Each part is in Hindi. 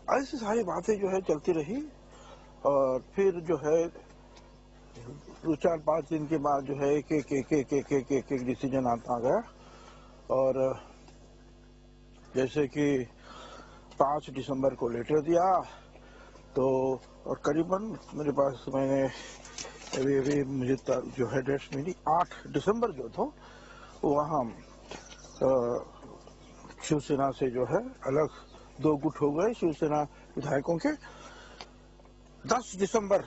ऐसी सारी बातें जो है चलती रही और फिर जो है 2-4-5 दिन के बाद जो है एक डिसीजन आता गया और जैसे कि 5 दिसंबर को लेटर दिया तो और करीबन मेरे पास मैंने अभी मुझे जो है डेट्स मिली 8 दिसंबर जो था वहाँ शिवसेना से जो है अलग 2 गुट हो गए शिवसेना विधायकों के 10 दिसंबर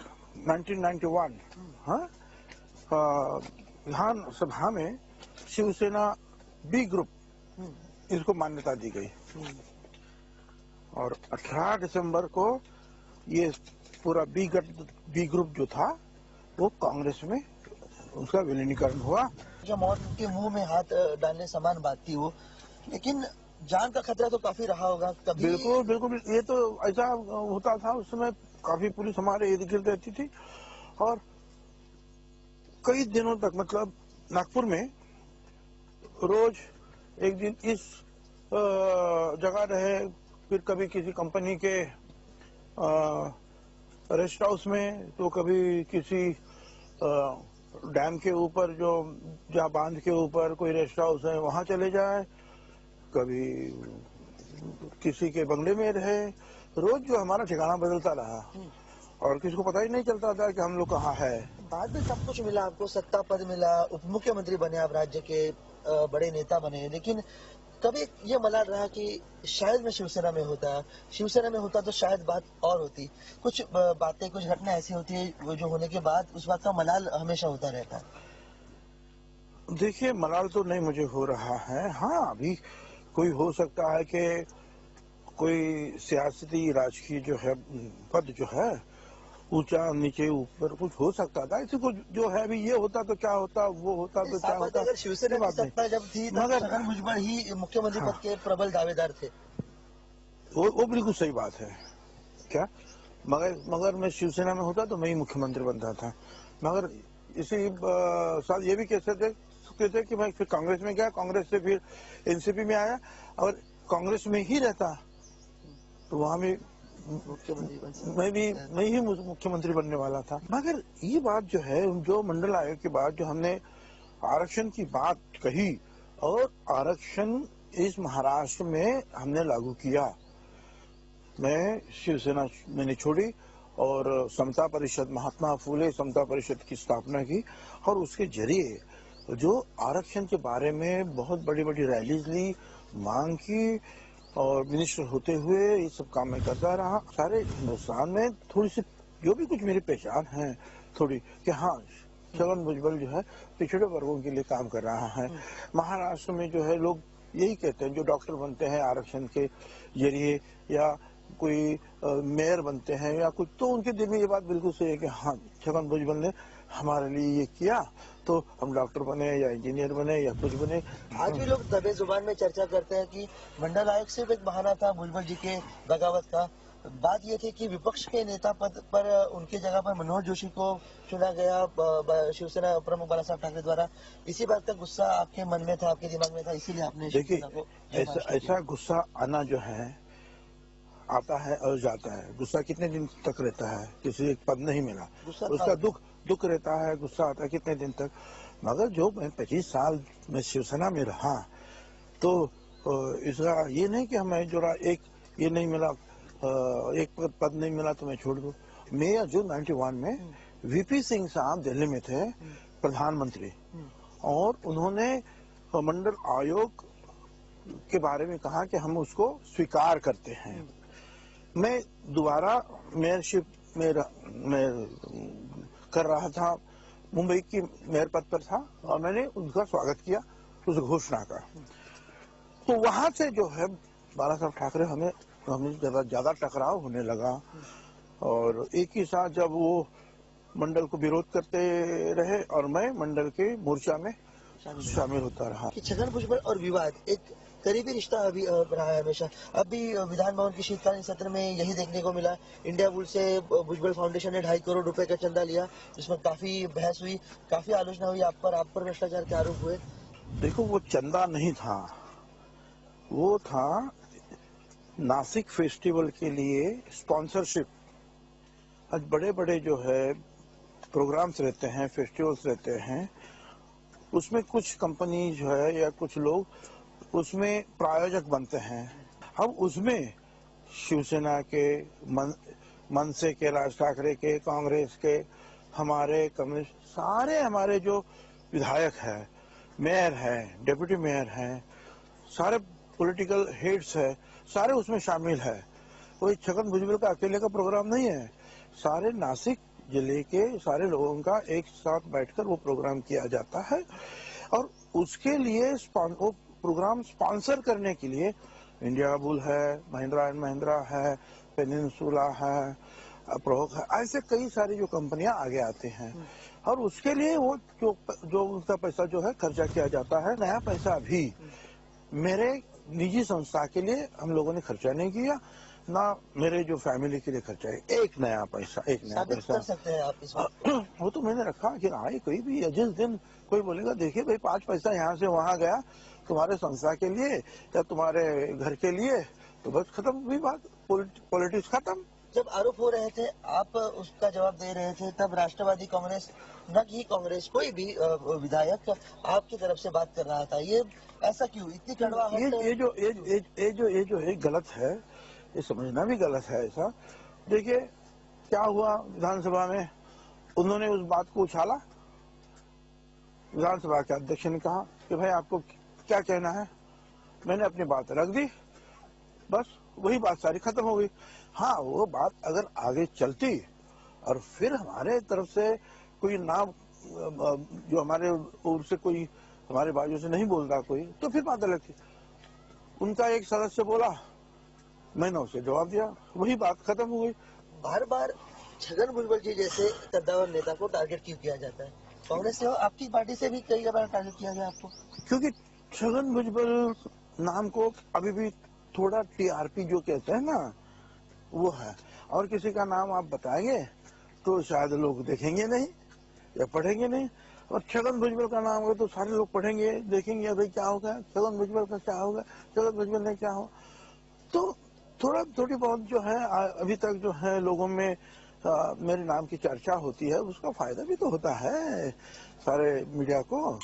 1991 हाँ विधानसभा में शिवसेना बी ग्रुप इसको मान्यता दी गई और 18 दिसंबर को ये पूरा बी ग्रुप जो था वो कांग्रेस में उसका विलीनीकरण हुआ। जो मौत के मुंह में हाथ डालने समान बात थी वो, लेकिन जान का खतरा तो काफी रहा होगा कभी। बिल्कुल बिल्कुल, ये तो ऐसा होता था उस समय काफी पुलिस हमारे इर्द गिर्द रहती थी और कई दिनों तक मतलब नागपुर में रोज एक दिन इस जगह रहे फिर कभी किसी कंपनी के रेस्ट हाउस में तो कभी किसी डैम के ऊपर जो जहाँ बांध के ऊपर कोई रेस्ट हाउस है वहां चले जाए, कभी किसी के बंगले में रहे, रोज जो हमारा ठिकाना बदलता रहा और किसी को पता ही नहीं चलता था कि हम लोग कहाँ है। बाद में सब कुछ मिला, आपको सत्ता पद मिला, उप मुख्यमंत्री बने, आप राज्य के बड़े नेता बने, लेकिन कभी ये मलाल रहा कि शायद मैं शिवसेना में होता तो शायद बात और होती। कुछ बातें, कुछ घटना ऐसी होती है जो होने के बाद उस बात का मलाल हमेशा होता रहता है। देखिए मलाल तो नहीं मुझे हो रहा है, हाँ अभी कोई हो सकता है कि कोई सियासती राजकीय जो है पद जो है ऊंचा नीचे ऊपर कुछ हो सकता था, इसी को जो है अभी ये होता तो क्या होता, वो होता तो क्या होता। अगर शिवसेना की सत्ता जब थी तब छगन भुजबल ही मुख्यमंत्री पद के प्रबल दावेदार थे। वो बिल्कुल सही बात है क्या, मगर मैं शिवसेना में होता तो मैं ही मुख्यमंत्री बनता था, मगर इसी साल ये भी कह सकते थे कि मैं फिर कांग्रेस में गया, कांग्रेस से फिर एनसीपी में आया और कांग्रेस में ही रहता तो वहां भी मैं ही मुख्यमंत्री बनने वाला था। मगर ये बात जो है जो मंडल आयोग के बाद जो हमने आरक्षण की बात कही और आरक्षण इस महाराष्ट्र में हमने लागू किया, मैं शिवसेना मैंने छोड़ी और समता परिषद, महात्मा फूले समता परिषद की स्थापना की और उसके जरिए जो आरक्षण के बारे में बहुत बड़ी बड़ी रैलीज ली, मांग की और मिनिस्टर होते हुए ये सब काम मैं करता रहा। सारे हिंदुस्तान में थोड़ी सी जो भी कुछ मेरी पहचान है थोड़ी कि हाँ छगन भुजबल जो है पिछड़े वर्गों के लिए काम कर रहा है। महाराष्ट्र में जो है लोग यही कहते हैं, जो डॉक्टर बनते हैं आरक्षण के जरिए या कोई मेयर बनते हैं या कुछ, तो उनके दिल में ये बात बिल्कुल सही है कि हाँ छगन भुजबल ने हमारे लिए ये किया तो हम डॉक्टर बने या इंजीनियर बने या कुछ बने। आज भी लोग दबे जुबान में चर्चा करते हैं कि मंडल आयोग सिर्फ एक बहाना था भुजबल जी के बगावत का। बात ये थी कि विपक्ष के नेता पद पर उनकी जगह पर मनोहर जोशी को चुना गया शिवसेना प्रमुख बाला साहब ठाकरे द्वारा। इसी बात का गुस्सा आपके मन में था, आपके दिमाग में था, इसीलिए आपने शिवसेना को ऐसा गुस्सा आना जो है आता है और जाता है। गुस्सा कितने दिन तक रहता है, किसी एक पद नहीं मिला उसका दुख रहता है, गुस्सा आता है कितने दिन तक। मगर जो मैं 25 साल में शिवसेना में रहा तो इसका ये नहीं कि हमें जो एक ये नहीं मिला, एक पद नहीं मिला तो मैं छोड़ दूं। मई या जून 91 में वीपी सिंह साहब दिल्ली में थे प्रधानमंत्री और उन्होंने मंडल आयोग के बारे में कहा कि हम उसको स्वीकार करते हैं। मैं दोबारा मेयरशिप में कर रहा था, मुंबई की मेयर पद पर था और मैंने उनका स्वागत किया उस घोषणा का। तो वहां से जो है बाला साहब ठाकरे हमें ज्यादा टकराव होने लगा और एक ही साथ जब वो मंडल को विरोध करते रहे और मैं मंडल के मोर्चा में शामिल होता रहा। छगन भुजबल और विवाद एक करीबी रिश्ता अभी रहा है हमेशा। अभी विधान भवन के शीतकालीन सत्र में यही देखने को मिला, इंडिया बुल से भुजबल फाउंडेशन ने 2.5 करोड़ रुपए का चंदा लिया, जिसमें काफी बहस हुई, काफी आलोचना हुई, आप पर भ्रष्टाचार के आरोप हुए। देखो वो चंदा नहीं था, वो था नासिक फेस्टिवल के लिए स्पॉन्सरशिप, आज बड़े बड़े जो है प्रोग्राम्स रहते हैं, फेस्टिवल्स रहते हैं, उसमें कुछ कंपनी जो है या कुछ लोग उसमें प्रायोजक बनते हैं। अब उसमें शिवसेना के, मनसे के, राज ठाकरे के, कांग्रेस के, हमारे कम्युनिस्ट, सारे हमारे जो विधायक हैं, मेयर हैं, डिप्टी मेयर हैं, सारे पॉलिटिकल हेड्स है, सारे उसमें शामिल है। कोई छगन भुजबल का अकेले का प्रोग्राम नहीं है, सारे नासिक जिले के सारे लोगों का एक साथ बैठकर वो प्रोग्राम किया जाता है। और उसके लिए वो प्रोग्राम स्पॉन्सर करने के लिए इंडिया बुल है, महिंद्रा एंड महिंद्रा है, पेनिनसुला है, प्रोक है, ऐसे कई सारी जो कंपनियां आगे आते हैं। और उसके लिए वो जो उसका पैसा जो है खर्चा किया जाता है। नया पैसा भी मेरे निजी संस्था के लिए हम लोगों ने खर्चा नहीं किया, ना मेरे जो फैमिली के लिए खर्चा है। एक नया पैसा कर सकते हैं आप इसमें? वो तो मैंने रखा कि हाँ, कोई भी जिस दिन कोई बोलेगा देखिए भाई 5 पैसा यहाँ से वहां गया तुम्हारे संस्था के लिए या तुम्हारे घर के लिए, तो बस खत्म हुई बात, पॉलिटिक्स खत्म। जब आरोप हो रहे थे, आप उसका जवाब दे रहे थे, तब राष्ट्रवादी कांग्रेस, न कि कांग्रेस, कोई भी विधायक आपकी तरफ से बात कर रहा था। ये ऐसा क्यों, इतनी कड़वाहट? ये जो है गलत है, ये समझना भी गलत है ऐसा। देखिए क्या हुआ विधानसभा में, उन्होंने उस बात को उछाला, विधानसभा के अध्यक्ष ने कहा कि भाई आपको क्या कहना है, मैंने अपनी बात रख दी, बस वही बात सारी खत्म हो गई। हाँ, वो बात अगर आगे चलती और फिर हमारे तरफ से कोई नाम जो हमारे ओर से कोई हमारे बाजू से नहीं बोलता कोई, तो फिर बात अलग थी। उनका एक सदस्य बोला, मैंने उसे जवाब दिया, वही बात खत्म हो गई। बार बार छगन भुजबल जी जैसे कद्दावर नेता को टारगेट क्यों किया जाता है? कांग्रेस से हो, आपकी पार्टी से भी कई बार टारगेट किया गया आपको? क्योंकि छगन भुजबल नाम को अभी भी थोड़ा टीआरपी जो कहते हैं ना, वो है। और किसी का नाम आप बताएंगे तो शायद लोग देखेंगे नहीं या पढ़ेंगे नहीं। और छगन भुजबल का नाम होगा तो सारे लोग पढ़ेंगे, देखेंगे, भाई क्या होगा, छगन भुजबल का क्या होगा, छगन भुजबल ने क्या हो। तो थोड़ी बहुत जो है अभी तक जो है लोगों में मेरे नाम की चर्चा होती है, उसका फायदा भी तो होता है सारे मीडिया को।